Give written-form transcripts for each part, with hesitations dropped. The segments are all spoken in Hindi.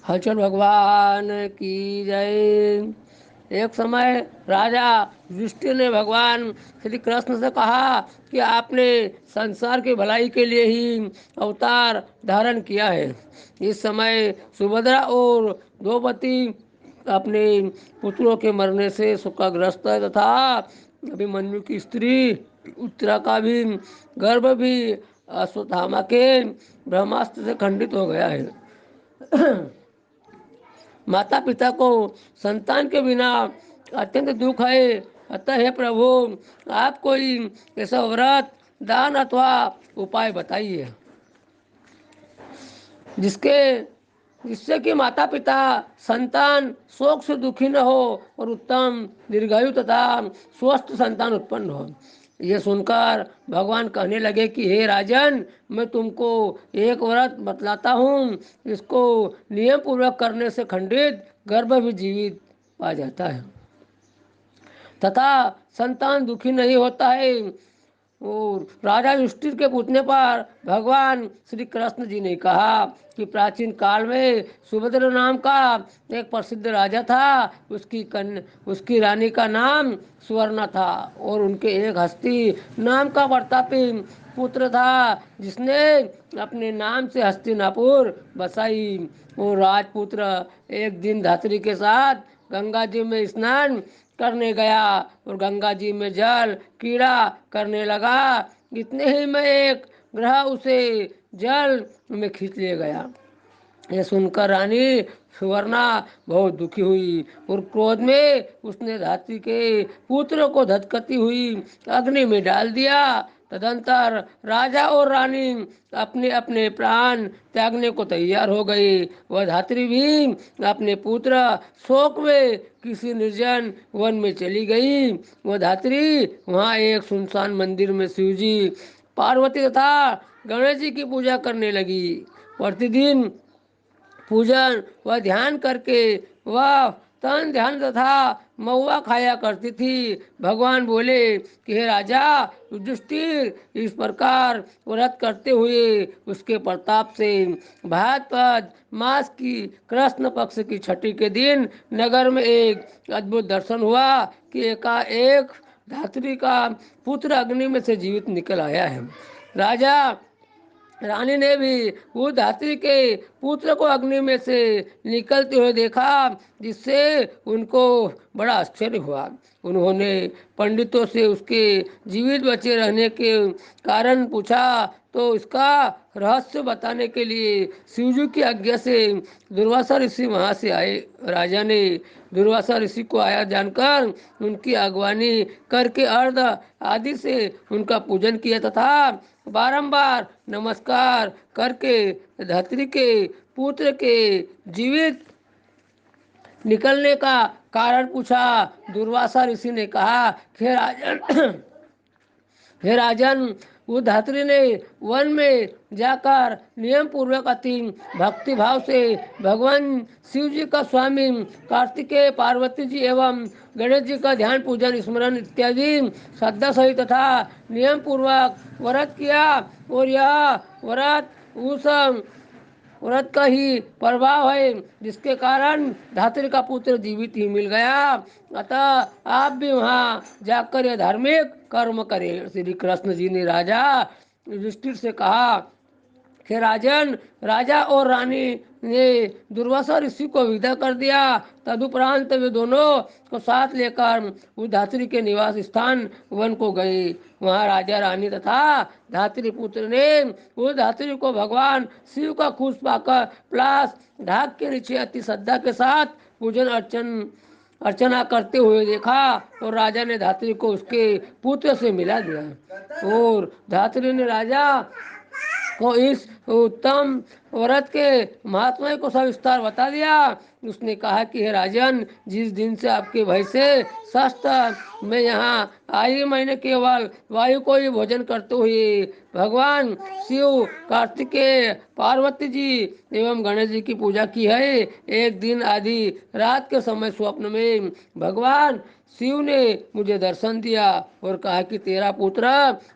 हलचल भगवान की जय। एक समय राजा युधिष्ठिर ने भगवान श्री कृष्ण से कहा कि आपने संसार की भलाई के लिए ही अवतार धारण किया है। इस समय सुभद्रा और द्रौपदी अपने पुत्रों के मरने से शोकग्रस्त है तथा अभिमन्यु की स्त्री उत्तरा का भी गर्भ भी अश्वत्थामा के ब्रह्मास्त्र से खंडित हो गया है। माता पिता को संतान के बिना अत्यंत दुख है। अतः हे प्रभु, आप कोई ऐसा व्रत, दान अथवा उपाय बताइए जिसके जिससे कि माता पिता संतान शोक से दुखी न हो और उत्तम दीर्घायु तथा स्वस्थ संतान उत्पन्न हो। ये सुनकर भगवान कहने लगे कि हे राजन, मैं तुमको एक व्रत बतलाता हूँ। इसको नियम पूर्वक करने से खंडित गर्भ भी जीवित पा जाता है तथा संतान दुखी नहीं होता है। और राजा युधिष्ठिर के पूछने पर भगवान श्री कृष्ण जी ने कहा कि प्राचीन काल में सुभद्रा नाम का एक प्रसिद्ध राजा था। उसकी रानी का नाम सुवर्णा था और उनके एक हस्ती नाम का प्रतापी पुत्र था जिसने अपने नाम से हस्तिनापुर बसाई। वो राजपुत्र एक दिन धात्री के साथ गंगा जी में स्नान करने गया और गंगा जी में जल कीड़ा करने लगा। इतने ही में एक ग्रह उसे जल में खींच ले गया। यह सुनकर रानी सुवर्णा बहुत दुखी हुई और क्रोध में उसने धात्री के पुत्र को धधकती हुई अग्नि में डाल दिया। तदंतर राजा और रानी अपने अपने प्राण त्यागने को तैयार हो गई। वह धात्री भी अपने पुत्र शोक में किसी निर्जन वन में चली गई। वह धात्री वहाँ एक सुनसान मंदिर में शिवजी, पार्वती तथा गणेश जी की पूजा करने लगी। प्रतिदिन पूजन व ध्यान करके वह तन ध्यान तथा महुआ खाया करती थी। भगवान बोले कि हे राजा युधिष्ठिर, इस प्रकार व्रत करते हुए उसके प्रताप से भाद्रपद मास की कृष्ण पक्ष की छठी के दिन नगर में एक अद्भुत दर्शन हुआ कि एकाएक धात्री का पुत्र अग्नि में से जीवित निकल आया है। राजा रानी ने भी उस धात्री के पुत्र को अग्नि में से निकलते हुए देखा, जिससे उनको बड़ा आश्चर्य हुआ। उन्होंने पंडितों से उसके जीवित बचे रहने के कारण पूछा तो इसका रहस्य बताने के लिए शिवजी की आज्ञा से दुर्वासा ऋषि वहाँ से आए। राजा ने दुर्वासा ऋषि को आया जानकर उनकी अगवानी करके अर्ध आदि से उनका पूजन किया तथा बारंबार नमस्कार करके धरती के पुत्र के जीवित निकलने का कारण पूछा। दुर्वासा ऋषि ने कहा, हे राजन, हे राजन, उस धात्री ने वन में जाकर नियम पूर्वक अति भक्ति भाव से भगवान शिव जी का स्वामी कार्तिकेय, पार्वती जी एवं गणेश जी का ध्यान पूजन स्मरण इत्यादि श्रद्धा सहित तथा नियम पूर्वक व्रत किया। और यह व्रत उस व्रत का ही प्रभाव है जिसके कारण धात्री का पुत्र जीवित ही मिल गया। अतः आप भी वहाँ जाकर यह धार्मिक कर्म करें। श्री कृष्ण जी ने राजा युधिष्ठिर से कहा, हे राजन, राजा और रानी ने दुर्वासा ऋषि को विदा कर दिया। तदुपरांत वे दोनों को साथ लेकर उस धात्री के निवास स्थान वन को गए। वहाँ राजा रानी तथा धात्री पुत्र ने उस धात्री को भगवान शिव का खुश पाकर प्लास ढाक के नीचे अति श्रद्धा के साथ पूजन अर्चना करते हुए देखा और राजा ने धात्री को उसके पुत्र से मिला दिया। और धात्री ने राजा को इस उत्तम व्रत के महात्मा को सविस्तार बता दिया। उसने कहा कि हे राजन, जिस दिन से आपके भय से शस्त्र में यहाँ आई, मैंने केवल वायु को ही भोजन करते हुए भगवान शिव, कार्तिकेय, पार्वती जी एवं गणेश जी की पूजा की है। एक दिन आधी रात के समय स्वप्न में भगवान शिव ने मुझे दर्शन दिया और कहा कि तेरा पुत्र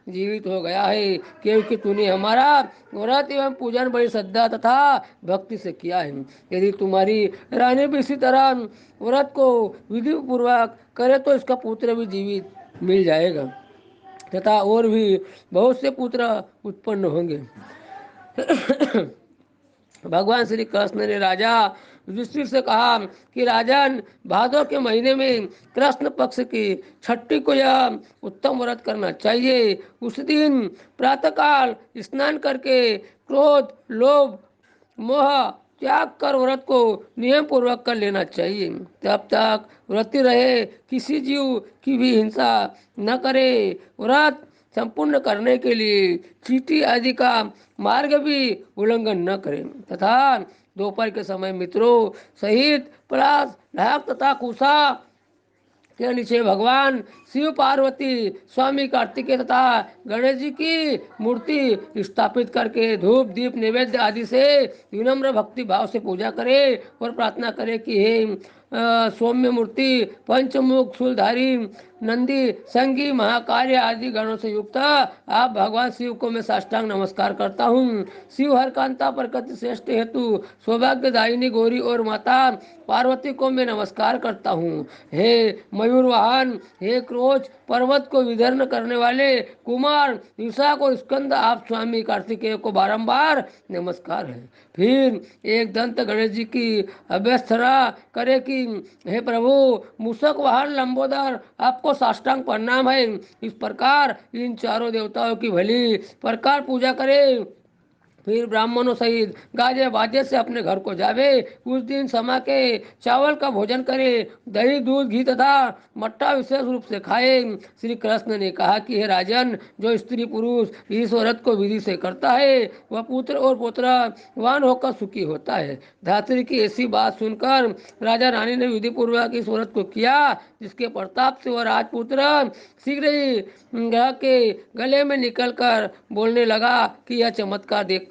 जीवित हो गया है, क्योंकि तूने हमारा व्रत एवं एवं पूजन बड़ी श्रद्धा तथा भक्ति से किया है। यदि तुम्हारी रानी भी इसी तरह व्रत को विधि पूर्वक करे तो इसका पुत्र भी जीवित मिल जाएगा तथा और भी बहुत से पुत्र उत्पन्न होंगे। भगवान श्री कृष्ण ने राजा युधिष्ठिर से कहा कि राजन, भादों के महीने में कृष्ण पक्ष की छठी को यह उत्तम व्रत करना चाहिए। उस दिन प्रातःकाल स्नान करके क्रोध, लोभ, मोह त्याग कर व्रत को नियम पूर्वक कर लेना चाहिए। तब तक व्रती रहे, किसी जीव की भी हिंसा न करे। व्रत संपूर्ण करने के लिए चींटी आदि का मार्ग भी उल्लंघन न करें तथा दोपहर के समय मित्रों सहित पलाश, ढाक तथा कुशा के नीचे भगवान शिव, पार्वती, स्वामी कार्तिकेय तथा गणेश जी की मूर्ति स्थापित करके धूप, दीप, नैवेद्य आदि से विनम्र भक्ति भाव से पूजा करे और प्रार्थना करे कि हे सौम्य मूर्ति, पंचमुख शूलधारी, नंदी, संगी, महाकार्य आदि गणों से युक्त आप भगवान शिव को मैं साष्टांग नमस्कार करता हूँ। शिव हर कांता प्रकृति श्रेष्ठ हेतु सौभाग्यदायिनी गौरी और माता पार्वती को मैं नमस्कार करता हूँ। हे मयूर वाहन, हे क्रोच पर्वत को विदर्न करने वाले कुमार ईशा और स्कंद, आप स्वामी कार्तिकेय को बारंबार नमस्कार है। फिर एक दंत गणेश जी की अभ्यर्थना करे कि हे प्रभु, मूषक वाहन लंबोदर, आपको साष्टांग प्रणाम है। इस प्रकार इन चारों देवताओं की भली प्रकार पूजा करे। फिर ब्राह्मणों सहित गाजे बाजे से अपने घर को जावे। उस दिन समा के चावल का भोजन करे, दही, दूध, घी तथा मट्ठा विशेष रूप से खाए। श्री कृष्ण ने कहा कि हे राजन, जो स्त्री पुरुष इस व्रत को विधि से करता है वह पुत्र और पुत्रवान होकर सुखी होता है। धात्री की ऐसी बात सुनकर राजा रानी ने विधि पूर्वक इस व्रत को किया, जिसके प्रताप से वह राजपुत्र शीघ्र ही ग्रह के गले में निकलकर बोलने लगा कि यह चमत्कार देखकर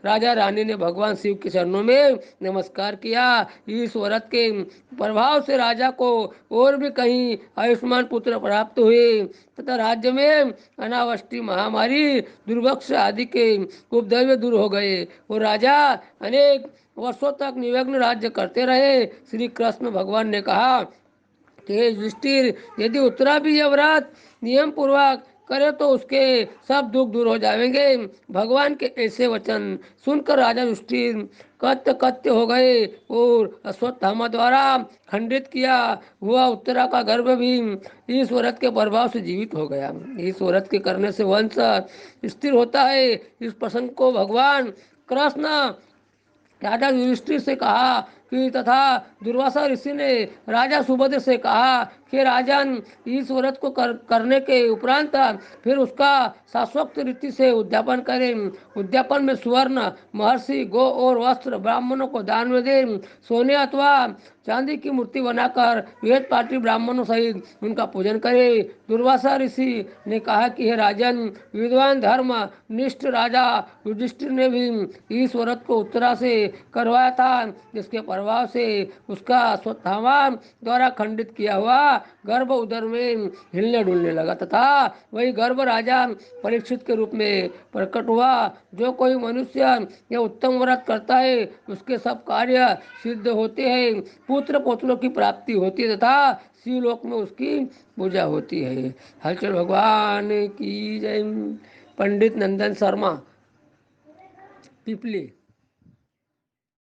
राजा रानी ने भगवान शिव के चरणों में नमस्कार किया। इस व्रत के प्रभाव से राजा को और भी कहीं आयुष्मान पुत्र प्राप्त हुए तथा राज्य में अनावृष्टि, महामारी, दुर्भिक्ष आदि के उपद्रव दूर हो गए और राजा अनेक वर्षों तक निर्विघ्न राज्य करते रहे। श्री कृष्ण भगवान ने कहा कि युधिष्ठिर, यदि उत्तरा भी यह व्रत नियम पूर्वक करे तो उसके सब दुख दूर हो जाएंगे। भगवान के ऐसे वचन सुनकर राजा युधिष्ठिर कत्य कत्य हो गए और अश्वत्थामा द्वारा खंडित किया हुआ उत्तरा का गर्भ भी इस व्रत के प्रभाव से जीवित हो गया। इस व्रत के करने से वंश स्थिर होता है। इस प्रसंग को भगवान कृष्ण राजा युधिष्ठिर से कहा कि तथा दुर्वासा ऋषि ने राजा सुभद्र से कहा कि राजन, इस व्रत को करने के उपरांत फिर उसका शास्त्रोक्त रीति से उद्यापन करें। उद्यापन में सुवर्ण, महर्षि, गो और वस्त्र ब्राह्मणों को दान में दें। सोने अथवा चांदी की मूर्ति बनाकर वेद पाठी ब्राह्मणों सहित उनका पूजन करें। दुर्वासा ऋषि ने कहा कि हे राजन, विद्वान धर्म निष्ठ राजा युधिष्ठिर ने भी इस व्रत को उत्तरा से करवाया था, जिसके प्रभाव से उसका अश्वत्थामा द्वारा खंडित किया हुआ गर्भ उदर में हिलने डुलने लगा तथा वही गर्भ राजा परीक्षित के रूप में प्रकट हुआ। जो कोई मनुष्य यह उत्तम व्रत करता है उसके सब कार्य सिद्ध होते हैं, पुत्र पौत्रों की प्राप्ति होती है तथा शिवलोक में उसकी पूजा होती है। हलचल भगवान की जय। पंडित नंदन शर्मा, पिपली।